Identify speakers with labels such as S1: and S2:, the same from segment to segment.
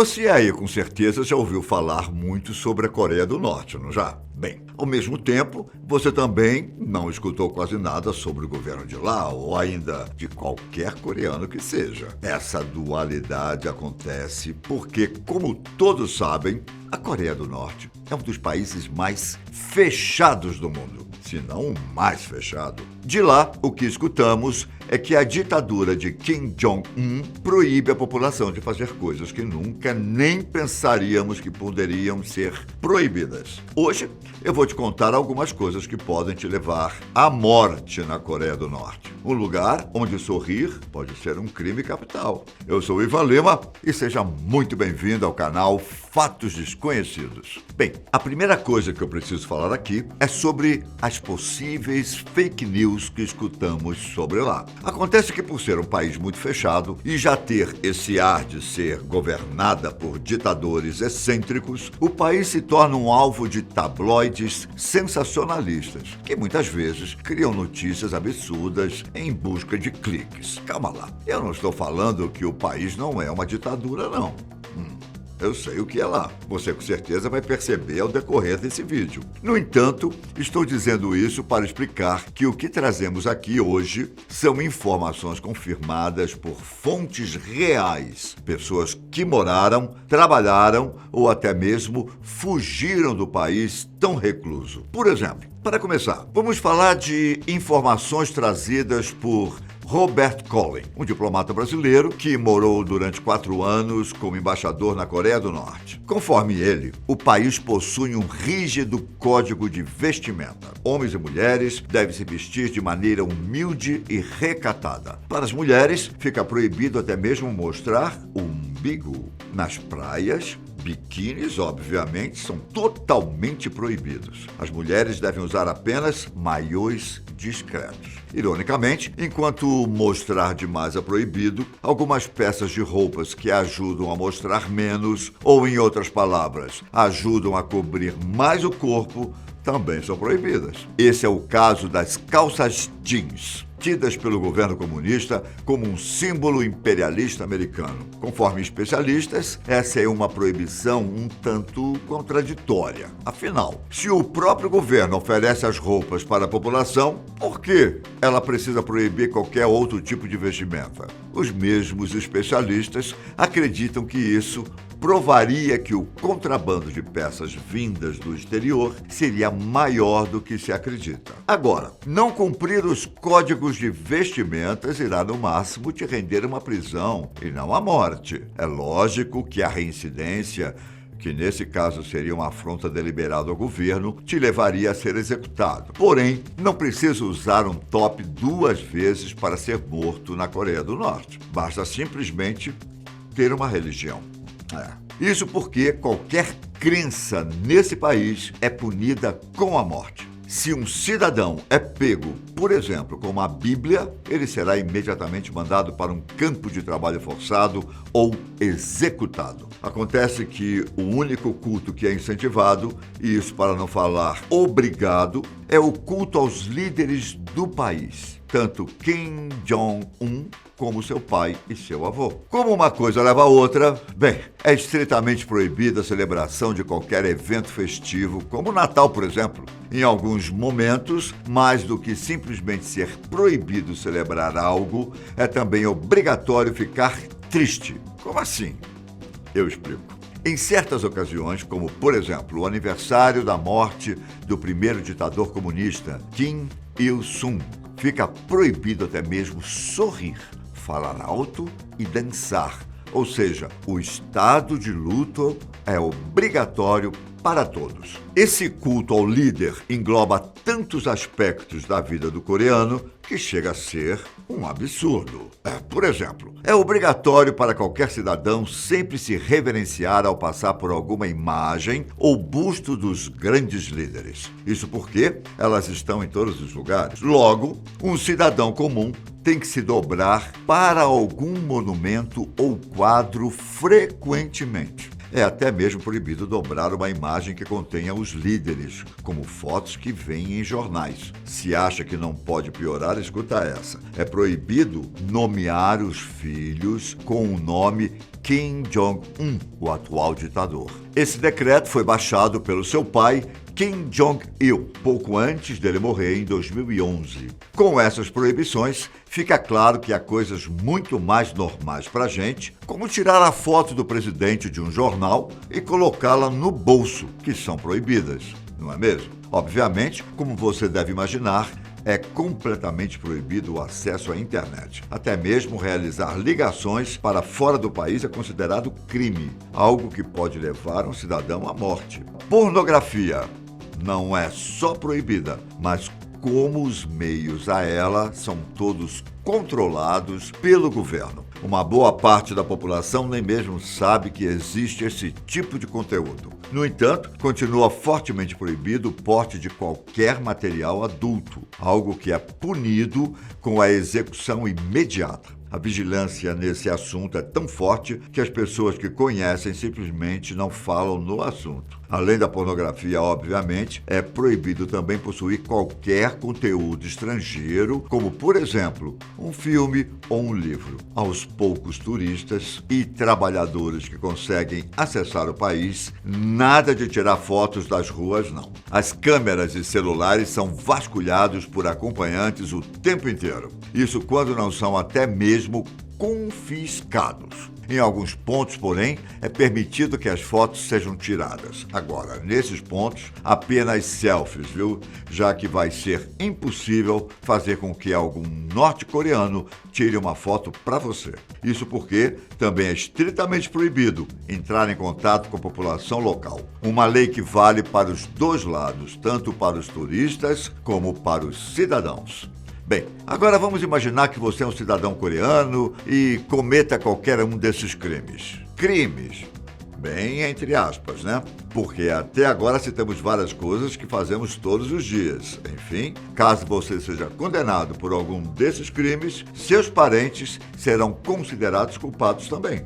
S1: Você aí, com certeza, já ouviu falar muito sobre a Coreia do Norte, não já? Bem, ao mesmo tempo, você também não escutou quase nada sobre o governo de lá, ou ainda de qualquer coreano que seja. Essa dualidade acontece porque, como todos sabem, a Coreia do Norte é um dos países mais fechados do mundo, se não o mais fechado. De lá, o que escutamos é que a ditadura de Kim Jong-un proíbe a população de fazer coisas que nunca nem pensaríamos que poderiam ser proibidas. Hoje, eu vou te contar algumas coisas que podem te levar à morte na Coreia do Norte. Um lugar onde sorrir pode ser um crime capital. Eu sou o Ivan Lima e seja muito bem-vindo ao canal Fatos Desconhecidos. Bem, a primeira coisa que eu preciso falar aqui é sobre as possíveis fake news que escutamos sobre lá. Acontece que, por ser um país muito fechado e já ter esse ar de ser governada por ditadores excêntricos, o país se torna um alvo de tabloides sensacionalistas, que muitas vezes criam notícias absurdas em busca de cliques. Calma lá, eu não estou falando que o país não é uma ditadura, não. Eu sei o que é lá. Você com certeza vai perceber ao decorrer desse vídeo. No entanto, estou dizendo isso para explicar que o que trazemos aqui hoje são informações confirmadas por fontes reais. Pessoas que moraram, trabalharam ou até mesmo fugiram do país tão recluso. Por exemplo, para começar, vamos falar de informações trazidas por Robert Collin, um diplomata brasileiro que morou durante 4 anos como embaixador na Coreia do Norte. Conforme ele, o país possui um rígido código de vestimenta. Homens e mulheres devem se vestir de maneira humilde e recatada. Para as mulheres, fica proibido até mesmo mostrar o umbigo. Nas praias, biquínis, obviamente, são totalmente proibidos. As mulheres devem usar apenas maiôs discretos. Ironicamente, enquanto mostrar demais é proibido, algumas peças de roupas que ajudam a mostrar menos, ou em outras palavras, ajudam a cobrir mais o corpo, também são proibidas. Esse é o caso das calças jeans, tidas pelo governo comunista como um símbolo imperialista americano. Conforme especialistas, essa é uma proibição um tanto contraditória. Afinal, se o próprio governo oferece as roupas para a população, por que ela precisa proibir qualquer outro tipo de vestimenta? Os mesmos especialistas acreditam que isso provaria que o contrabando de peças vindas do exterior seria maior do que se acredita. Agora, não cumprir os códigos de vestimentas irá no máximo te render uma prisão e não a morte. É lógico que a reincidência, que nesse caso seria uma afronta deliberada ao governo, te levaria a ser executado. Porém, não precisa usar um top 2 vezes para ser morto na Coreia do Norte. Basta simplesmente ter uma religião. Isso porque qualquer crença nesse país é punida com a morte. Se um cidadão é pego, por exemplo, com uma Bíblia, ele será imediatamente mandado para um campo de trabalho forçado ou executado. Acontece que o único culto que é incentivado, e isso para não falar obrigado, é o culto aos líderes do país, tanto Kim Jong-un como seu pai e seu avô. Como uma coisa leva a outra, bem, é estritamente proibida a celebração de qualquer evento festivo, como o Natal, por exemplo. Em alguns momentos, mais do que simplesmente ser proibido celebrar algo, é também obrigatório ficar triste. Como assim? Eu explico. Em certas ocasiões, como, por exemplo, o aniversário da morte do primeiro ditador comunista, Kim Il-sung, fica proibido até mesmo sorrir, falar alto e dançar. Ou seja, o estado de luto é obrigatório para todos. Esse culto ao líder engloba tantos aspectos da vida do coreano que chega a ser um absurdo. Por exemplo, é obrigatório para qualquer cidadão sempre se reverenciar ao passar por alguma imagem ou busto dos grandes líderes. Isso porque elas estão em todos os lugares. Logo, um cidadão comum tem que se dobrar para algum monumento ou quadro frequentemente. É até mesmo proibido dobrar uma imagem que contenha os líderes, como fotos que vêm em jornais. Se acha que não pode piorar, escuta essa. É proibido nomear os filhos com o nome Kim Jong-un, o atual ditador. Esse decreto foi baixado pelo seu pai, Kim Jong-il, pouco antes dele morrer em 2011. Com essas proibições, fica claro que há coisas muito mais normais para a gente, como tirar a foto do presidente de um jornal e colocá-la no bolso, que são proibidas, não é mesmo? Obviamente, como você deve imaginar, é completamente proibido o acesso à internet. Até mesmo realizar ligações para fora do país é considerado crime, algo que pode levar um cidadão à morte. Pornografia não é só proibida, mas como os meios a ela são todos controlados pelo governo. Uma boa parte da população nem mesmo sabe que existe esse tipo de conteúdo. No entanto, continua fortemente proibido o porte de qualquer material adulto, algo que é punido com a execução imediata. A vigilância nesse assunto é tão forte que as pessoas que conhecem simplesmente não falam no assunto. Além da pornografia, obviamente, é proibido também possuir qualquer conteúdo estrangeiro, como, por exemplo, um filme ou um livro. Aos poucos turistas e trabalhadores que conseguem acessar o país, nada de tirar fotos das ruas, não. As câmeras e celulares são vasculhados por acompanhantes o tempo inteiro. Isso quando não são até mesmo confiscados. Em alguns pontos, porém, é permitido que as fotos sejam tiradas. Agora, nesses pontos, apenas selfies, viu? Já que vai ser impossível fazer com que algum norte-coreano tire uma foto para você. Isso porque também é estritamente proibido entrar em contato com a população local. Uma lei que vale para os dois lados, tanto para os turistas como para os cidadãos. Bem, agora vamos imaginar que você é um cidadão coreano e cometa qualquer um desses crimes. Crimes, bem entre aspas, né? Porque até agora citamos várias coisas que fazemos todos os dias. Enfim, caso você seja condenado por algum desses crimes, seus parentes serão considerados culpados também.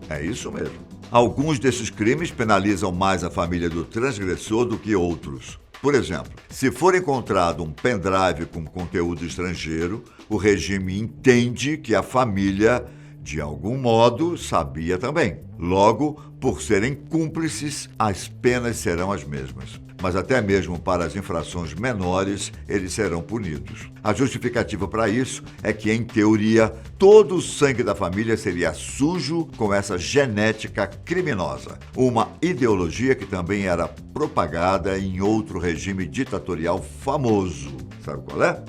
S1: É isso mesmo. Alguns desses crimes penalizam mais a família do transgressor do que outros. Por exemplo, se for encontrado um pendrive com conteúdo estrangeiro, o regime entende que a família, de algum modo, sabia também. Logo, por serem cúmplices, as penas serão as mesmas. Mas até mesmo para as infrações menores, eles serão punidos. A justificativa para isso é que, em teoria, todo o sangue da família seria sujo com essa genética criminosa. Uma ideologia que também era propagada em outro regime ditatorial famoso. Sabe qual é?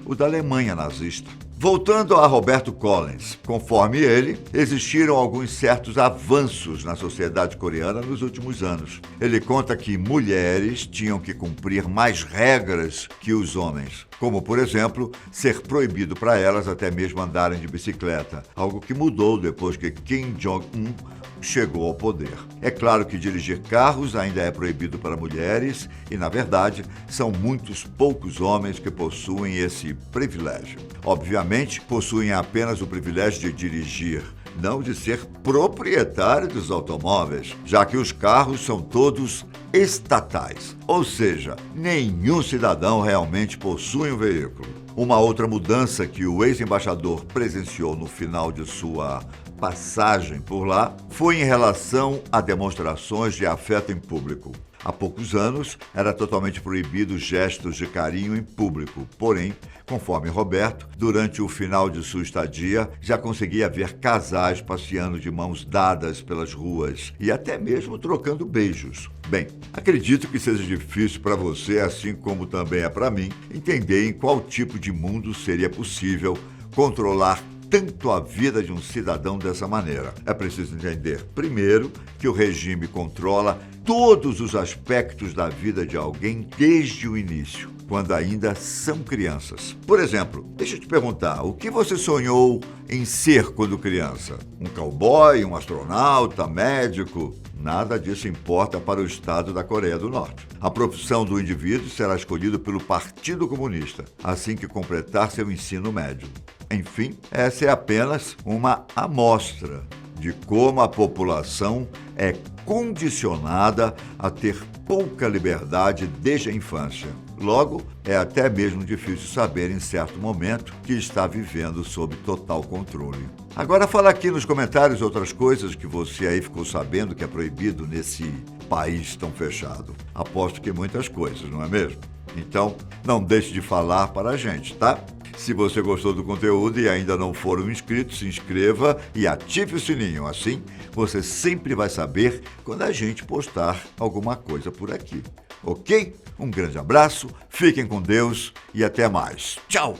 S1: O da Alemanha nazista. Voltando a Roberto Collins, conforme ele, existiram alguns certos avanços na sociedade coreana nos últimos anos. Ele conta que mulheres tinham que cumprir mais regras que os homens, como, por exemplo, ser proibido para elas até mesmo andarem de bicicleta, algo que mudou depois que Kim Jong-un chegou ao poder. É claro que dirigir carros ainda é proibido para mulheres e, na verdade, são muitos poucos homens que possuem esse privilégio. Obviamente, possuem apenas o privilégio de dirigir, não de ser proprietário dos automóveis, já que os carros são todos estatais, ou seja, nenhum cidadão realmente possui um veículo. Uma outra mudança que o ex-embaixador presenciou no final de sua passagem por lá foi em relação a demonstrações de afeto em público. Há poucos anos, era totalmente proibido gestos de carinho em público. Porém, conforme Roberto, durante o final de sua estadia, já conseguia ver casais passeando de mãos dadas pelas ruas e até mesmo trocando beijos. Bem, acredito que seja difícil para você, assim como também é para mim, entender em qual tipo de mundo seria possível controlar tanto a vida de um cidadão dessa maneira. É preciso entender, primeiro, que o regime controla todos os aspectos da vida de alguém desde o início, quando ainda são crianças. Por exemplo, deixa eu te perguntar, o que você sonhou em ser quando criança? Um cowboy, um astronauta, médico? Nada disso importa para o Estado da Coreia do Norte. A profissão do indivíduo será escolhida pelo Partido Comunista, assim que completar seu ensino médio. Enfim, essa é apenas uma amostra de como a população é condicionada a ter pouca liberdade desde a infância. Logo, é até mesmo difícil saber em certo momento que está vivendo sob total controle. Agora fala aqui nos comentários outras coisas que você aí ficou sabendo que é proibido nesse país tão fechado. Aposto que muitas coisas, não é mesmo? Então, não deixe de falar para a gente, tá? Se você gostou do conteúdo e ainda não for um inscrito, se inscreva e ative o sininho. Assim, você sempre vai saber quando a gente postar alguma coisa por aqui. Ok? Um grande abraço, fiquem com Deus e até mais. Tchau!